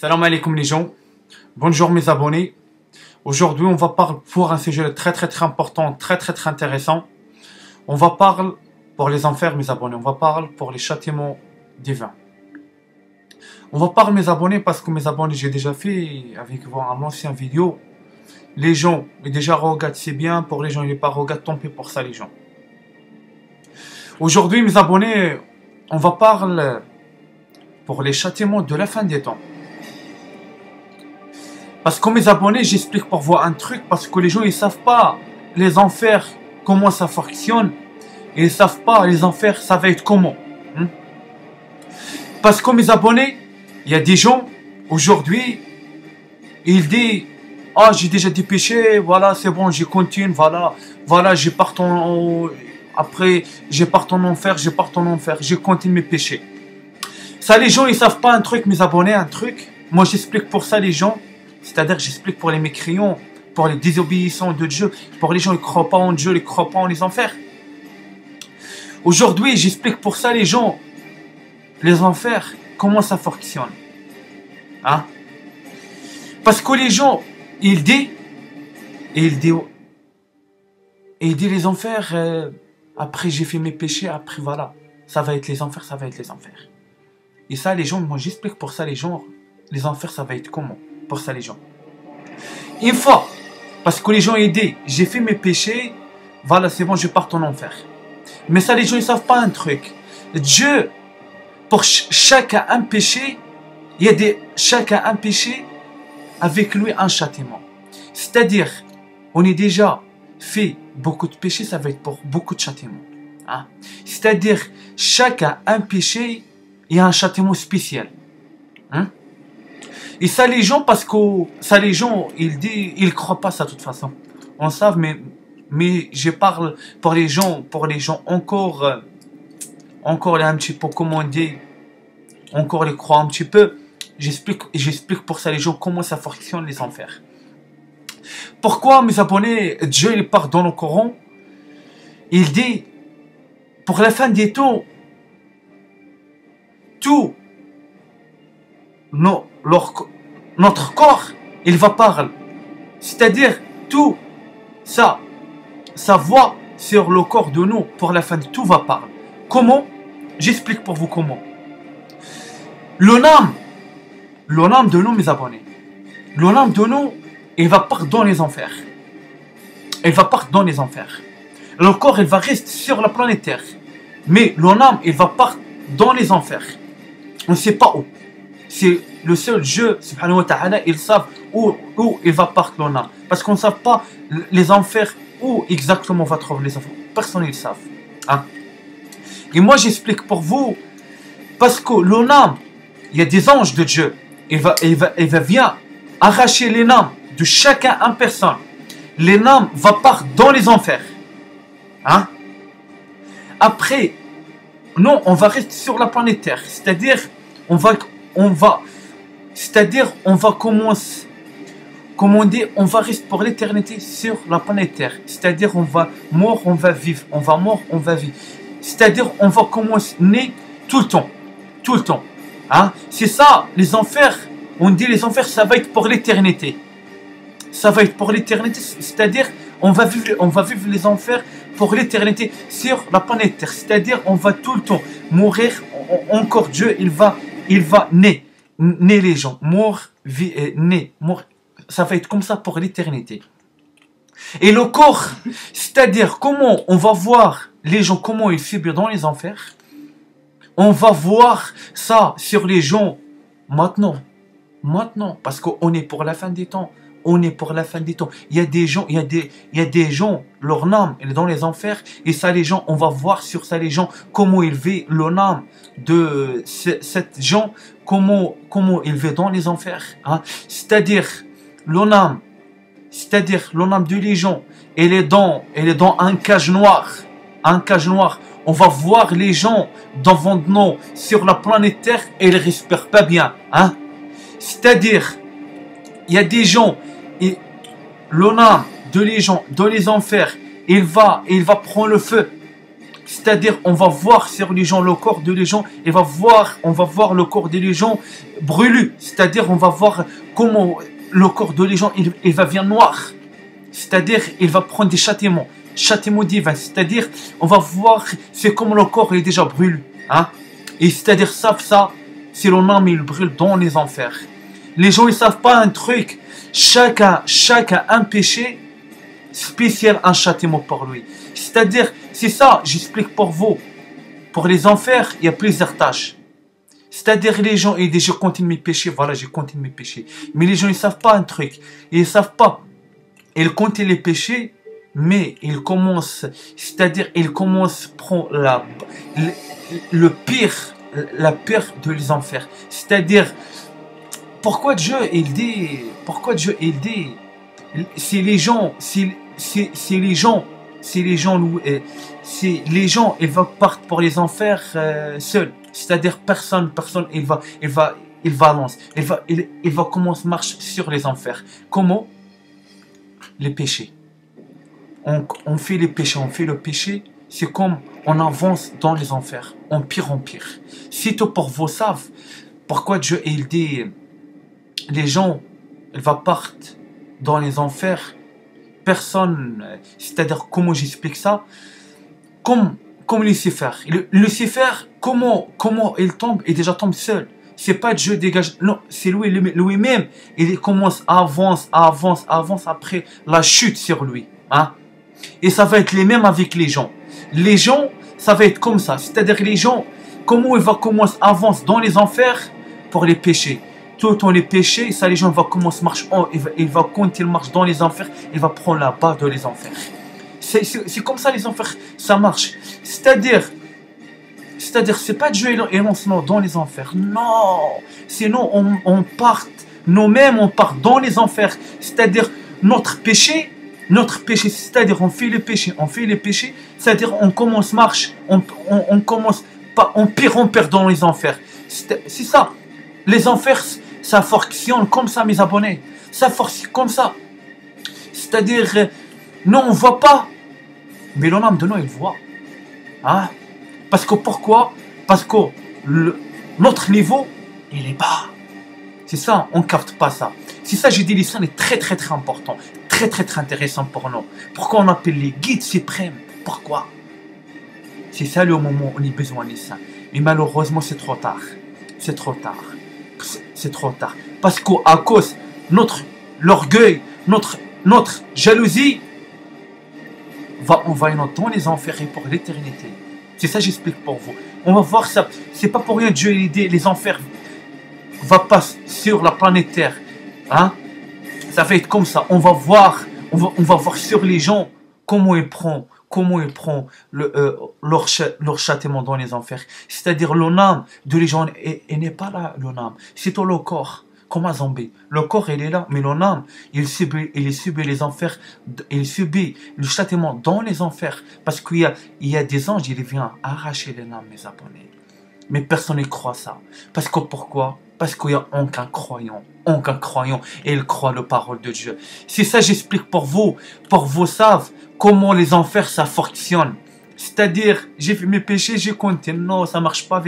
Salam alaikum les gens, bonjour mes abonnés. Aujourd'hui on va parler pour un sujet très important, très intéressant. On va parler pour les enfers mes abonnés, on va parler pour les châtiments divins. On va parler mes abonnés parce que mes abonnés j'ai déjà fait avec vous un ancien vidéo. Les gens, et déjà regardent c'est bien, pour les gens ils pas regardent, tant pis pour ça les gens. Aujourd'hui mes abonnés, on va parler pour les châtiments de la fin des temps. Parce que mes abonnés, j'explique pour vous un truc, parce que les gens ils savent pas les enfers, comment ça fonctionne, et ils savent pas les enfers, ça va être comment. Parce que mes abonnés, il y a des gens, aujourd'hui, ils disent, ah j'ai déjà des péchés, voilà c'est bon, je continue, voilà, je pars après, je pars en enfer, je continue mes péchés. Ça les gens ils savent pas un truc, mes abonnés, un truc, moi j'explique pour ça les gens. C'est-à-dire, j'explique pour les mécréants, pour les désobéissants de Dieu, pour les gens qui ne croient pas en Dieu, qui ne croient pas en les enfers. Aujourd'hui, j'explique pour ça les gens, les enfers, comment ça fonctionne. Hein? Parce que les gens, ils disent les enfers, après j'ai fait mes péchés, après voilà, ça va être les enfers, ça va être les enfers. Et ça, les gens, moi j'explique pour ça les gens, les enfers, ça va être comment? Pour ça les gens. Une fois, parce que les gens ils disent, j'ai fait mes péchés, voilà c'est bon, je pars en enfer. Mais ça les gens ils savent pas un truc. Dieu, pour chacun un péché, il y a chacun un péché, avec lui un châtiment. C'est-à-dire, on est déjà fait beaucoup de péchés, ça va être pour beaucoup de châtiments. Hein? C'est-à-dire, chacun un péché, il y a un châtiment spécial. Hein? Et ça les gens, parce que ça les gens, ils croient pas ça de toute façon. On sait, mais je parle pour les gens encore un petit peu, comment on dit, encore les croient un petit peu. J'explique pour ça les gens comment ça fonctionne les enfers. Pourquoi mes abonnés, Dieu il part dans le Coran, il dit, pour la fin des temps, tout notre corps, il va parler. C'est-à-dire, tout ça, sa voix sur le corps de nous, pour la fin de tout va parler. Comment? J'explique pour vous comment. L'âme de nous, mes abonnés, l'âme de nous, il va partir dans les enfers. Il va partir dans les enfers. Le corps, il va rester sur la planète Terre. Mais l'âme, il va partir dans les enfers. On ne sait pas où. C'est le seul Dieu, subhanahu wa ta'ala, ils savent où il va partir l'âme. Parce qu'on ne sait pas les enfers, où exactement on va trouver les enfers. Personne ne le sait. Hein? Et moi j'explique pour vous, parce que l'âme, il y a des anges de Dieu. Il va venir arracher les âmes de chacun en personne. Les âmes vont partir dans les enfers. Hein? Après, non, on va rester sur la planète Terre. C'est-à-dire, on va commencer, comme on dit, on va rester pour l'éternité sur la planète Terre. C'est-à-dire, on va mort, on va vivre. On va mort, on va vivre. C'est-à-dire, on va commencer né tout le temps. Tout le temps. Hein? C'est ça, les enfers. On dit les enfers, ça va être pour l'éternité. Ça va être pour l'éternité. C'est-à-dire, on va vivre les enfers pour l'éternité sur la planète Terre. C'est-à-dire, on va tout le temps mourir. Encore Dieu, il va naître les gens, mort, ça va être comme ça pour l'éternité. Et le corps, c'est-à-dire comment on va voir les gens, comment ils subissent dans les enfers, on va voir ça sur les gens maintenant, parce qu'on est pour la fin des temps. On est pour la fin des temps. Il y a des gens, leur âme, elle est dans les enfers. Et ça, les gens, on va voir sur ça, les gens, comment ils vivent l'âme de cette gens, comment ils vivent dans les enfers. Hein? C'est-à-dire, l'âme de les gens, elle est dans un cage noir. Un cage noir. On va voir les gens devant nous sur la planète Terre et ils ne respirent pas bien. Hein? C'est-à-dire, il y a des gens, et l'âme de les gens dans les enfers, il va prendre le feu. C'est-à-dire, on va voir sur les gens le corps de les gens, et on va voir le corps des gens brûlé. C'est-à-dire, on va voir comment le corps de les gens, il va venir noir. C'est-à-dire, il va prendre des châtiments divins. C'est-à-dire, on va voir, c'est comme le corps est déjà brûlé. Hein? Et c'est-à-dire, ça, c'est l'homme, il brûle dans les enfers. Les gens, ils savent pas un truc. Chacun a un péché spécial, un châtiment pour lui. C'est-à-dire, c'est ça, j'explique pour vous. Pour les enfers, il y a plusieurs tâches. C'est-à-dire, les gens, ils disent, je continue mes péchés, voilà, je continue mes péchés. Mais les gens, ils savent pas un truc. Ils savent pas. Ils continuent les péchés, mais ils commencent, c'est-à-dire, ils commencent à prendre la pire de les enfers. C'est-à-dire, pourquoi Dieu, il dit, c'est les gens, ils vont partir pour les enfers seuls. C'est-à-dire personne, il va commencer marche sur les enfers. Comment? Les péchés. On fait les péchés, le péché, c'est comme on avance dans les enfers, en pire. C'est tout pour vous savez pourquoi Dieu il dit les gens, ils vont partir dans les enfers. Personne, c'est-à-dire comment j'explique ça, comme Lucifer. Lucifer, comment il tombe, il déjà tombe seul. C'est pas Dieu dégage, non, c'est lui-même. Il commence à avancer après la chute sur lui. Hein? Et ça va être les mêmes avec les gens. Les gens, ça va être comme ça. C'est-à-dire les gens, comment il va commencer à avancer dans les enfers pour les péchés. Tout en les péchés, ça les gens vont commencer à marcher, il va quand il marche dans les enfers, il va prendre la barre de les enfers. C'est comme ça les enfers, ça marche. C'est-à-dire, c'est pas Dieu et lance dans les enfers. Non, sinon on part, nous-mêmes on part dans les enfers. C'est-à-dire notre péché, c'est-à-dire on fait les péchés, c'est-à-dire on commence marche, on commence pas, on perd dans les enfers. C'est ça. Les enfers, ça fonctionne comme ça, mes abonnés. Ça fonctionne comme ça. C'est-à-dire, non, on ne voit pas. Mais l'homme de nous, il voit. Hein? Parce que pourquoi? Parce que notre niveau, il est bas. C'est ça, on ne capte pas ça. C'est ça, j'ai dit, l'islam est très important. Très intéressant pour nous. Pourquoi on appelle les guides suprêmes? Pourquoi? C'est ça le moment où on a besoin de ça. Mais malheureusement, c'est trop tard. C'est trop tard. Parce qu'à cause l'orgueil, notre jalousie, on va y dans les enfers et pour l'éternité. C'est ça j'explique pour vous. On va voir ça. C'est pas pour rien Dieu l'idée, les enfers va passer sur la planète Terre. Hein? Ça va être comme ça. On va voir sur les gens comment ils prennent leur châtiment dans les enfers. C'est-à-dire l'âme de les gens, elle n'est pas là, l'âme. C'est tout le corps, comme un zombie. Le corps, il est là, mais l'âme, il subit les enfers, il subit le châtiment dans les enfers. Parce qu'il y a des anges, ils viennent arracher les âmes, mes abonnés. Mais personne ne croit ça. Parce que pourquoi? Parce qu'il n'y a aucun croyant, et il croit la parole de Dieu. C'est ça j'explique pour vous savez comment les enfers ça fonctionne. C'est-à-dire, j'ai fait mes péchés, j'ai compté. Non, ça marche pas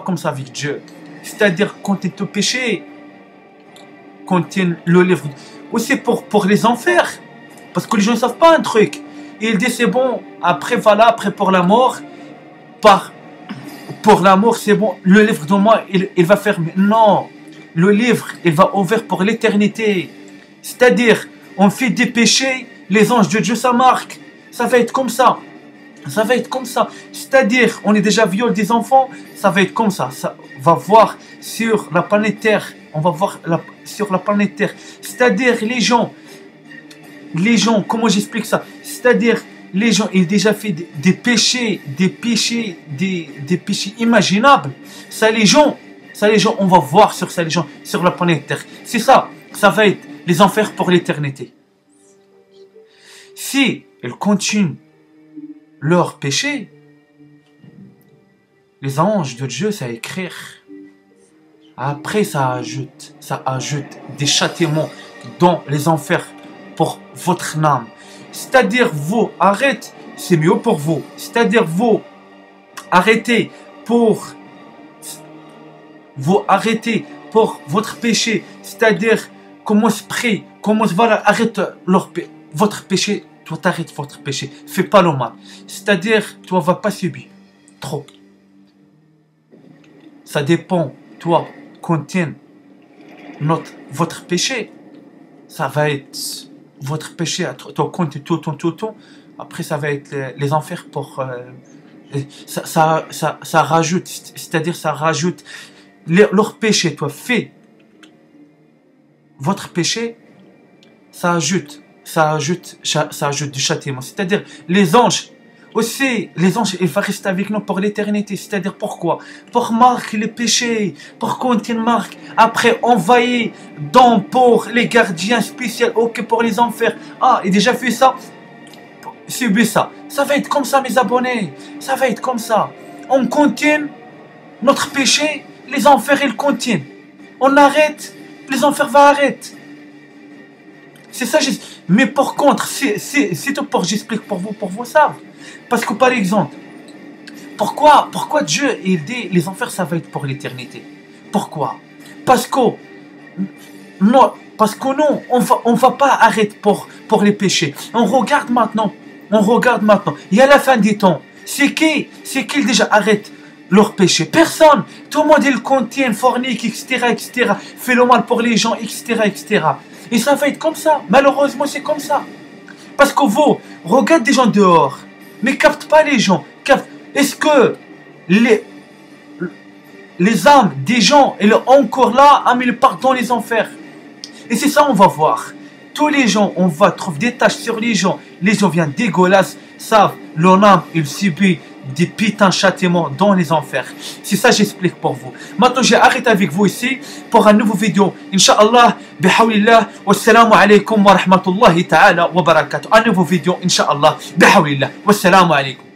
comme ça avec Dieu. C'est-à-dire, quand tu péché, contient le livre. Aussi pour les enfers. Parce que les gens ne savent pas un truc. Il dit c'est bon, après pour la mort, pour la mort, c'est bon, le livre de moi, il va fermer. Non, le livre, il va ouvrir pour l'éternité. C'est-à-dire, on fait des péchés, les anges de Dieu, ça marque. Ça va être comme ça. C'est-à-dire, on est déjà viol des enfants, ça va être comme ça. Ça va voir sur la planète Terre. On va voir sur la planète Terre. C'est-à-dire, les gens, comment j'explique ça? C'est-à-dire, les gens, ils ont déjà fait des péchés imaginables. Ça, les gens, on va voir sur ça, les gens, sur la planète Terre. C'est ça, ça va être les enfers pour l'éternité. Si ils continuent leur péché, les anges de Dieu, ça écrire. Après, ça ajoute des châtiments dans les enfers pour votre âme. C'est-à-dire, vous arrêtez, c'est mieux pour vous. C'est-à-dire, vous arrêtez pour votre péché. C'est-à-dire, commence prier, commence, voilà, arrête votre péché. Toi, t'arrêtes votre péché. Fais pas le mal. C'est-à-dire, toi, va pas subir trop. Ça dépend, toi, contient votre péché. Ça va être votre péché, toi, compte tout le temps. Après, ça va être les enfers pour. Ça rajoute, c'est-à-dire, ça rajoute leur péché. Toi, fais votre péché, ça ajoute du châtiment. C'est-à-dire, les anges, aussi, les anges, ils vont rester avec nous pour l'éternité. C'est-à-dire, pourquoi? Pour marquer les péchés, pour qu'on marque. Après, envoyer pour les gardiens spéciaux, ok, pour les enfers. Ah, il a déjà fait ça, subis ça. Ça va être comme ça, mes abonnés. Ça va être comme ça. On contient notre péché, les enfers, ils contiennent. On arrête, les enfers vont arrêter. C'est ça, mais par contre, c'est tout pour j'explique pour vous ça. Parce que par exemple, pourquoi Dieu il dit les enfers ça va être pour l'éternité? Pourquoi? Parce que non, on va pas arrêter pour les péchés. On regarde maintenant. Il y a la fin des temps. C'est qui déjà arrête leur péché? Personne. Tout le monde il contient, fornique, etc. Fait le mal pour les gens, etc. Et ça va être comme ça. Malheureusement, c'est comme ça. Parce que vous, regardez des gens dehors, mais capte pas les gens. Est-ce que les âmes des gens, elles sont encore là, mais ils partent dans les enfers? Et c'est ça, on va voir. Tous les gens, on va trouver des taches sur les gens. Les gens viennent dégueulasses, savent, leur âme, il subit des putains de châtiments dans les enfers. C'est ça j'explique pour vous. Maintenant j'ai arrêté avec vous ici pour un nouveau vidéo. Inch'Allah, bihawlillah, wassalamu alaikum wa rahmatullahi ta'ala wa barakatuh. Un nouveau vidéo, Inch'Allah, bihawlillah, wassalamu alaikum.